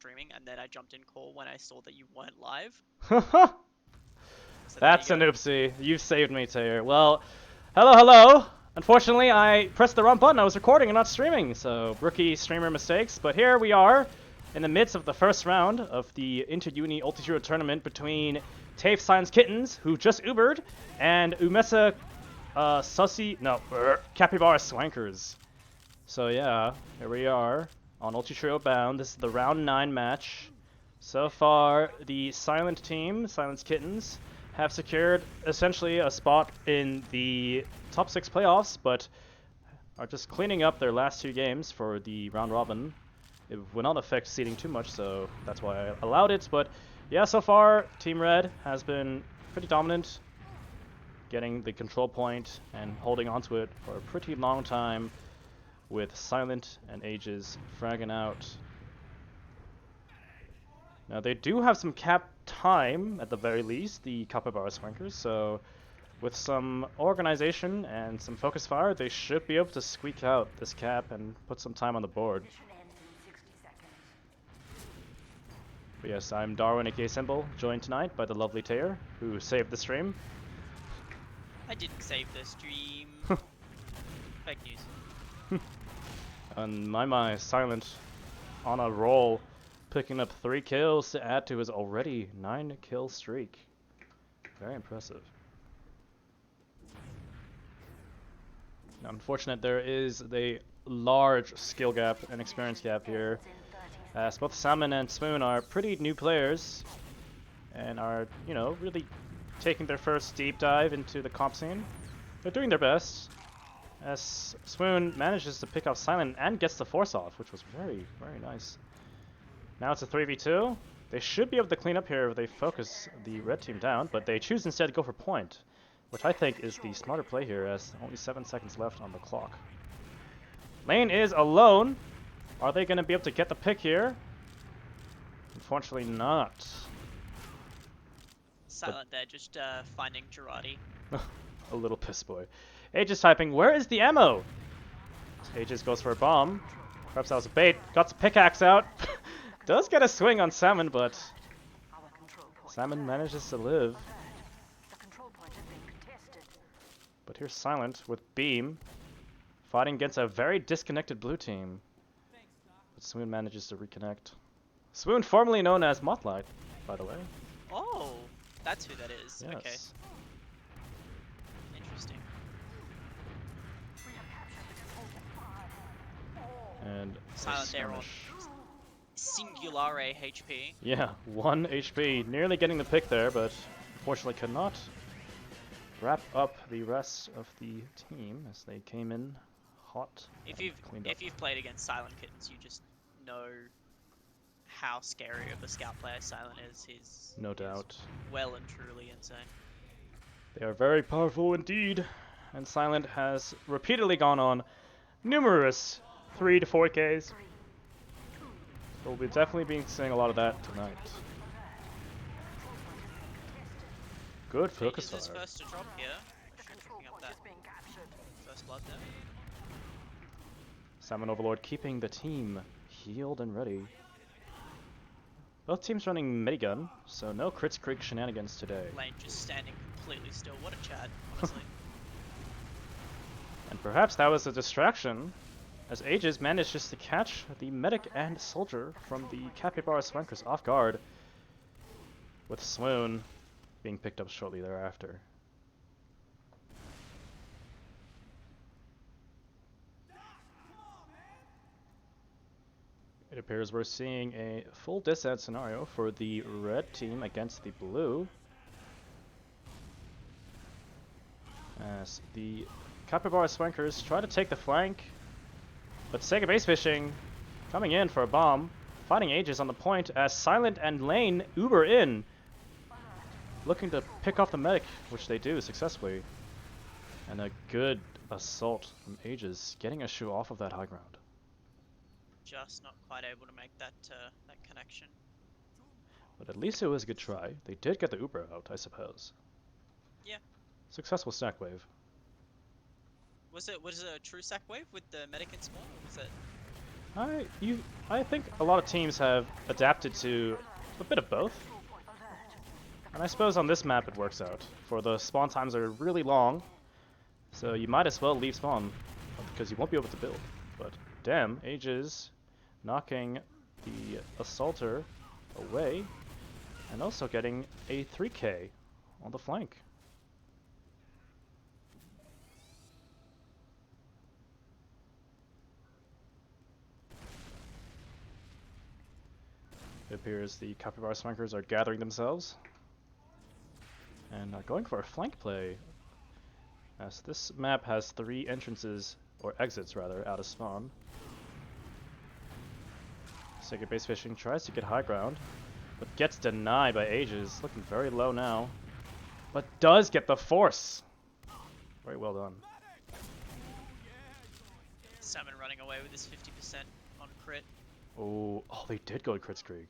streaming, and then I jumped in call when I saw that you weren't live. So That's an oopsie. You saved me, Taylor. Well, hello. Unfortunately, I pressed the wrong button. I was recording and not streaming, so rookie streamer mistakes. But here we are, in the midst of the first round of the Inter-Uni Ultitrio tournament between TAFE Science Kittens, who just Ubered, and UMESA Capybara Swankers. So yeah, here we are on Ultitrio bound. This is the round 9 match. So far, the Silent team, Silence Kittens, have secured essentially a spot in the top 6 playoffs, but are just cleaning up their last 2 games for the round robin. It will not affect seeding too much, so that's why I allowed it. But yeah, so far, Team Red has been pretty dominant, getting the control point and holding onto it for a pretty long time, with Silent and Aegis fragging out. Now they do have some cap time, at the very least, the Capybara Swankers, so with some organization and some focus fire, they should be able to squeak out this cap and put some time on the board. But yes, I'm Darwin, aka Symbol, joined tonight by the lovely Taylor, who saved the stream. I didn't save the stream. Fake news. And my Silent on a roll, picking up 3 kills to add to his already 9 kill streak. Very impressive. Now, unfortunate, there is a large skill gap and experience gap here, as both Salmon and Swoon are pretty new players and are, you know, really taking their first deep dive into the comp scene. They're doing their best, as Swoon manages to pick up Silent and gets the force off, which was very, very nice. Now it's a 3v2. They should be able to clean up here if they focus the red team down, but they choose instead to go for point, which I think is the smarter play here, as only 7 seconds left on the clock. Lane is alone. Are they going to be able to get the pick here? Unfortunately not. Silent there, just finding Girardi. A little piss boy. Aegis typing, where is the ammo? Aegis goes for a bomb. Perhaps that was a bait. Got the pickaxe out. Does get a swing on Salmon, but Salmon manages to live. But here's Silent with Beam, fighting against a very disconnected blue team. But Swoon manages to reconnect. Swoon, formerly known as Mothlight, by the way. Oh, that's who that is. Yes. Okay. Interesting. And Silent there on Singulare HP. Yeah, 1 HP. Nearly getting the pick there, but unfortunately could not wrap up the rest of the team as they came in hot. If you've played against Silent Kittens, you just know how scary of a scout player Silent is. He's well and truly insane. They are very powerful indeed, and Silent has repeatedly gone on numerous 3 to 4Ks. We'll be definitely seeing a lot of that tonight. Good focus fire. Aegis is first to drop here. Picking up that first blood there. Salmon Overlord keeping the team healed and ready. Both teams running minigun, so no Crits Creek shenanigans today. Lane just standing completely still. What a Chad, honestly. And perhaps that was a distraction, as Aegis managed just to catch the medic and soldier from the Capybara Swankers off guard, with Swoon being picked up shortly thereafter. It appears we're seeing a full disad scenario for the red team against the blue, as the Capybara Swankers try to take the flank, but Sega base fishing coming in for a bomb, fighting Aegis on the point as Silent and Lane Uber in, looking to pick off the medic, which they do successfully. And a good assault from Aegis, getting a shoe off of that high ground. Just not quite able to make that that connection. But at least it was a good try. They did get the Uber out, I suppose. Yeah. Successful stack wave. Was it a true sack wave with the medic in spawn, or was it I think a lot of teams have adapted to a bit of both. And I suppose on this map it works out. For the spawn times are really long, so you might as well leave spawn, because you won't be able to build. But damn, Ages knocking the Assaulter away, and also getting a 3k on the flank. It appears the Capybara Swankers are gathering themselves and are going for a flank play, as this map has 3 entrances, or exits rather, out of spawn. Sega Base Fishing tries to get high ground, but gets denied by Ages, looking very low now, but does get the force! Very well done. Salmon running away with his 50% on crit. Oh, they did go to crit streak.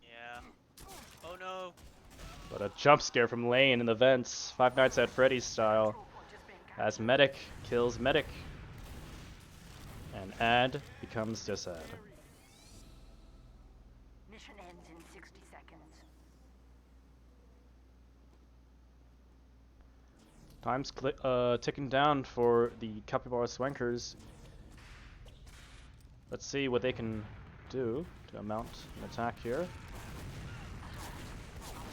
Yeah. Oh no. But a jump scare from Lane in the vents, Five Nights at Freddy's style, as Medic kills Medic, and Ad becomes Disad. Mission ends in 60 seconds. Time's ticking down for the Capybara Swankers. Let's see what they can do to mount an attack here.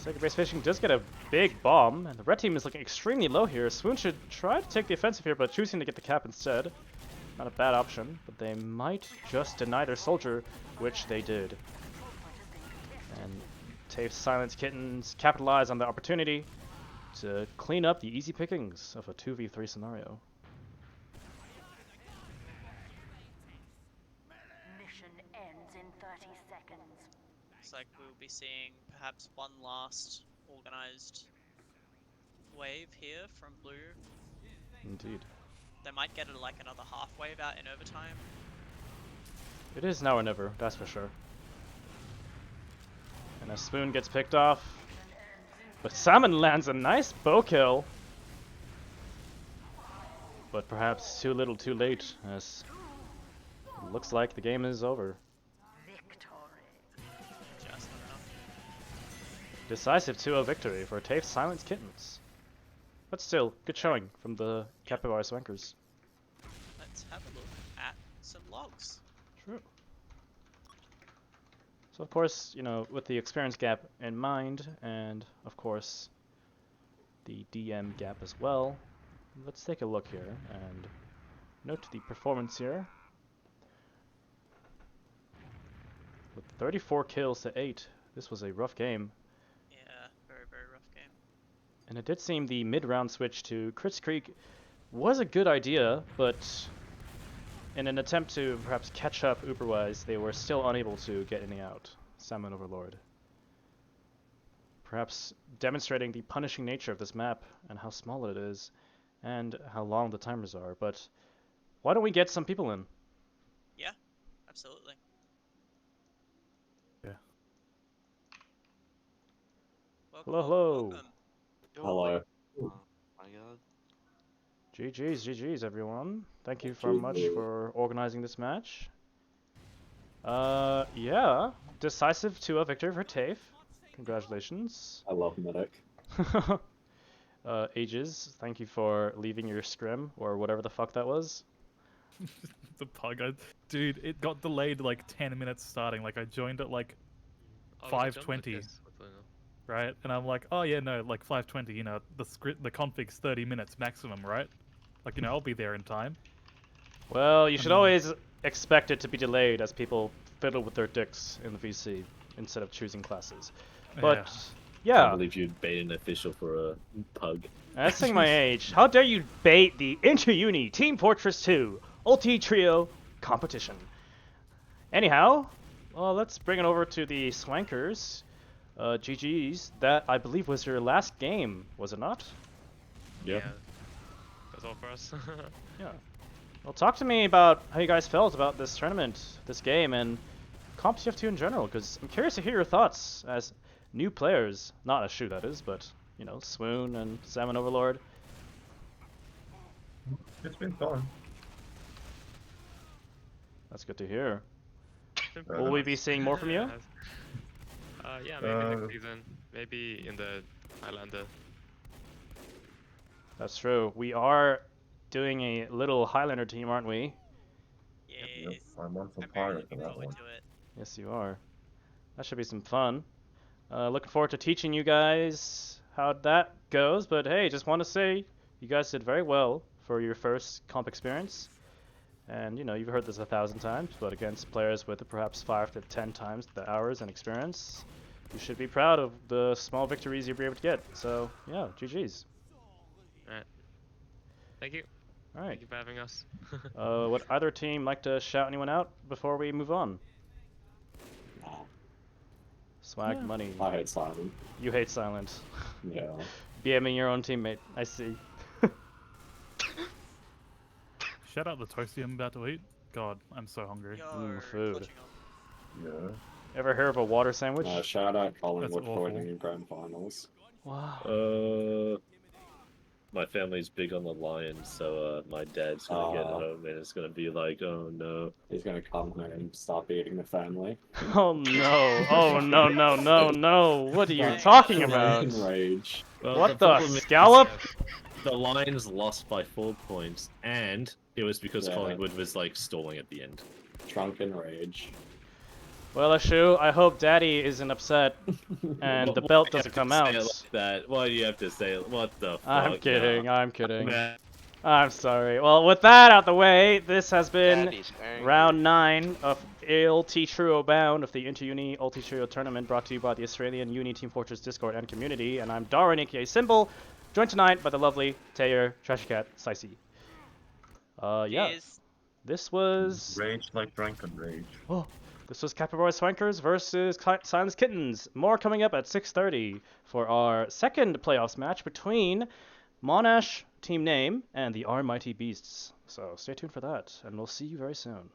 Sega Base Fishing does get a big bomb, and the red team is looking extremely low here. Swoon should try to take the offensive here, but choosing to get the cap instead. Not a bad option, but they might just deny their soldier, which they did. And TAFE Silence Kittens capitalize on the opportunity to clean up the easy pickings of a 2v3 scenario. Mission ends in 30 seconds. Looks like we'll be seeing perhaps one last organized wave here from blue. Indeed. They might get like another half wave out in overtime. It is now or never, that's for sure. And a Spoon gets picked off, but Salmon lands a nice bow kill. But perhaps too little too late, as it looks like the game is over. Just enough. Decisive 2-0 victory for TAFE Silence Kittens. But still, good showing from the Capybara Swankers. Let's have a look at some logs. True. So of course, you know, with the experience gap in mind, and of course the DM gap as well, let's take a look here and note the performance here. With 34 kills to 8, this was a rough game. Yeah, very, very rough game. And it did seem the mid-round switch to Crits Creek was a good idea, but in an attempt to perhaps catch up Uber-wise, they were still unable to get any out. Salmon Overlord. Perhaps demonstrating the punishing nature of this map and how small it is and how long the timers are. But why don't we get some people in? Yeah, absolutely. Yeah. Welcome, Hello, hello. welcome. Hello. Oh my god. GG's everyone. Thank you very much for organizing this match. Yeah. Decisive 2-0 victory for TAFE. Congratulations. I love Medic. Ages, thank you for leaving your scrim, or whatever the fuck that was. The pug, dude, it got delayed like 10 minutes starting. Like I joined at like 5:20, right? And I'm like, oh yeah, no, like 5:20. You know, the config's 30 minutes maximum, right? Like, you know, I'll be there in time. Well, you should always expect it to be delayed as people fiddle with their dicks in the VC instead of choosing classes. But I yeah, can't believe you'd bait an official for a pug. that's saying my age. How dare you bait the Inter-Uni Team Fortress 2 Ultitrio competition? Anyhow, well, let's bring it over to the Swankers. GG's. That, I believe, was your last game, was it not? Yep. Yeah. That's all for us. Yeah. Well, talk to me about how you guys felt about this tournament, this game, and comps TF2 in general, because I'm curious to hear your thoughts as new players. Not as Shu, that is, but, you know, Swoon and Salmon Overlord. It's been fun. That's good to hear. Simple Will we as- be seeing more from you? Yeah, maybe next season. Maybe in the Highlander. That's true. We are doing a little Highlander team, aren't we? Yes. I'm on for I'm very pirate for looking that forward one. to it. Yes, you are. That should be some fun. Looking forward to teaching you guys how that goes. But hey, just want to say you guys did very well for your first comp experience. And you know, you've heard this 1,000 times, but against players with perhaps 5 to 10 times the hours and experience, you should be proud of the small victories you'll be able to get. So yeah, GG's. Alright. Thank you. All right. Thank you for having us. Would either team like to shout anyone out before we move on? Swag money. I hate Silent. You hate silent. Yeah. BMing your own teammate. I see. Shout out the toasty I'm about to eat. God, I'm so hungry. Yo, food. clutching on. Yeah. Ever hear of a water sandwich? Shout out Collingwood awful. for winning in grand finals. Wow. My family's big on the Lions, so my dad's gonna get Aw. home and it's gonna be like, oh no. He's gonna come home and stop eating the family. Oh no! Oh no! No! No! No! What are you talking about? Rage. Well, What the problem is, scallop? The Lions lost by 4 points, and it was because Yeah. Collingwood was like stalling at the end. Drunken rage. Well, Ashu, I hope Daddy isn't upset and the Why belt do you doesn't have come to say out. it like that? Why do you have to say it? What the fuck? I'm kidding. Nah. I'm kidding. Man. I'm sorry. Well, with that out the way, this has been Daddy's angry. round 9 of Ultitrio Bound of the Inter-Uni Ultitrio tournament, brought to you by the Australian Uni Team Fortress Discord and community. And I'm Darwin, aka Symbol, joined tonight by the lovely Taylor, Trashy Cat, Sicey. Yeah, Cheers. this was Rage like drunken rage. this was Capybara Swankers versus Silence Kittens. More coming up at 6:30 for our second playoffs match between Monash Team Name and the Almighty Beasts. So stay tuned for that, and we'll see you very soon.